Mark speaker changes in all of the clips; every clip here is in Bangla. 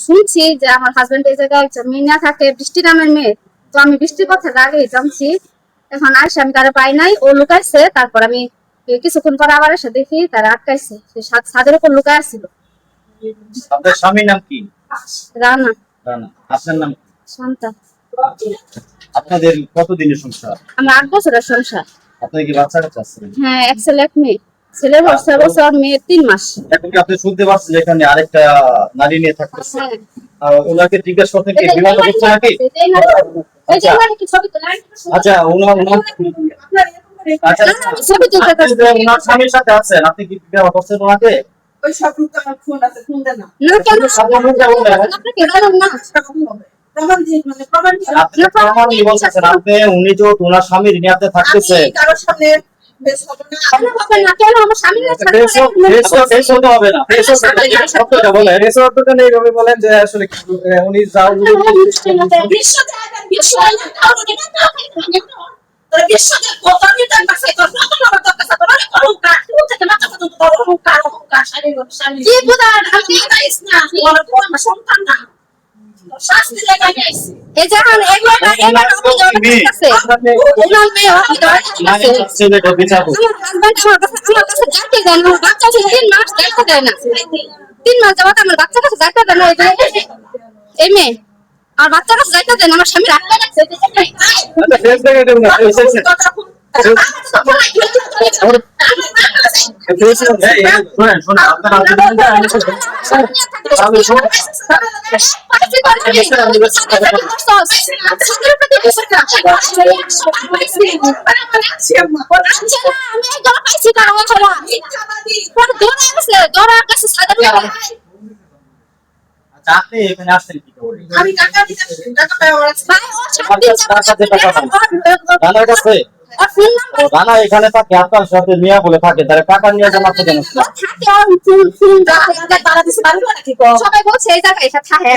Speaker 1: শুনছি যে আমার হাজবেন্ড এই জায়গায় মিনা থাকে, বৃষ্টি নামের মেয়ে। তো আমি বৃষ্টির কথার আগে জানছি। এখন আসে আমি তারা পাই নাই, ও লুকাইছে। তারপর আমি কিছুক্ষণ পর আবার এসে দেখি তারা আটকাইছে, ছাদের উপর লুকায় আসছিল।
Speaker 2: আপনার স্বামীর নাম কি?
Speaker 1: রানা।
Speaker 2: রানা। আপনার নাম কি?
Speaker 1: শান্তা।
Speaker 2: আপনাদের কতদিনের সংসার?
Speaker 1: আমার 8 বছরের সংসার।
Speaker 2: আপনার কি বাচ্চা কাচ্চা আছে?
Speaker 1: হ্যাঁ, এক ছেলে এক মেয়ে। ছেলের 6 বছর, মেয়ের 3 মাস।
Speaker 2: এখন কি আপনি শুনতে পাচ্ছেন এখানে আরেকটা নারী নিয়ে থাকতেছে?
Speaker 1: হ্যাঁ।
Speaker 2: আর ওনাকে জিজ্ঞাসা করতে কি বিমান করছে নাকি? আচ্ছা ওনার আচ্ছা ওনার স্বামীর সাথে আছেন, আপনি কি বিবাহ করছেন ওনাকে?
Speaker 3: ওই সব গ্রুপে আমার ফোন আছে, ফোন দেন না।
Speaker 1: না কেন
Speaker 3: আপনাকে জানেন না প্রমাণ দিয়ে মানে প্রমাণ দিয়ে
Speaker 2: আপনি প্রমাণ কি বলছেন? আপনি উনি তো ওনার স্বামীর নিয়াতে থাকতেছে।
Speaker 3: আমি কারোর সামনে বেশ হবে না।
Speaker 1: কেন হবে না? কেন আমার স্বামীর কাছে
Speaker 2: ফেস হতে হবে না। ফেস সত্যটা বলেন।
Speaker 4: ফেস অর্থটা নেই ভাবে বলেন যে আসলে উনি যাও
Speaker 3: বিশ্ব জায়গা বিশ্ব তোর বিশ্ব যে কত নিতাম কাছে তোর কত নম্বর তোর কাছে তোর করুন কাট তুই থেকে মাথা কত তোর কার শাড়ি শাড়ি
Speaker 1: কি বুঝান?
Speaker 3: আমি গাইস না ওর কোন সন্তান না শাস্তি লাগাই আইছি
Speaker 1: এই যখন এগুলো আমি কাছে ওনার মেয়ে
Speaker 2: মানে ছেলেটা বিচার করুন।
Speaker 1: আমার হাজবেন্ড আমার কাছে যাইতে দেন না, বাচ্চা ছিল 3 মাস, যাইতে দেয় না। 3 মাস যাবত আমার বাচ্চার কাছে যাইতে দেয় না। এই মেয়ে আর বাচ্চার কাছে যাইতে দেয় না, আমার স্বামী রাখতে লাগছে।
Speaker 4: আচ্ছা ফেস দেখে দেন না ফেস আছে
Speaker 2: শুনুন আপনি এখানে আসছেন কি করে?
Speaker 3: আমি টাকা দিতে টাকা পাই আমার
Speaker 2: কাছে রানা এখানে থাকে, আপনার সাথে মিয়া বলে থাকে, তারা টাকা নিয়ে জমাতে কেন?
Speaker 1: সবাই বলছে এই জায়গায় এটা থাকে।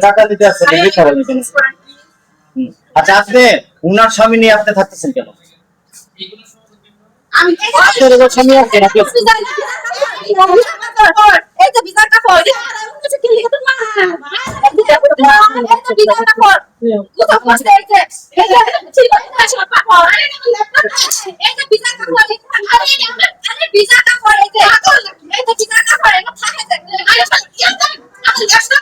Speaker 2: টাকা দিতে আসছেন। আচ্ছা আপনি উনার স্বামী নিয়ে আপনি থাকতেছেন কেন?
Speaker 1: আমি
Speaker 2: আপনার স্বামী আছে নাকি?
Speaker 1: এই যে বিজার কাপড় কোথাও বসে এই যে ঠিক আছে কাপড় এই যে বিজার কাপড় আরে বিজার কাপড় এই যে বিজার কাপড় এটা থাকে দেখলে আমি ব্যস্ত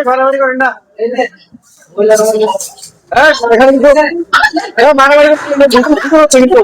Speaker 4: মারামারি করেন না এখানে কিন্তু মারামারি কিন্তু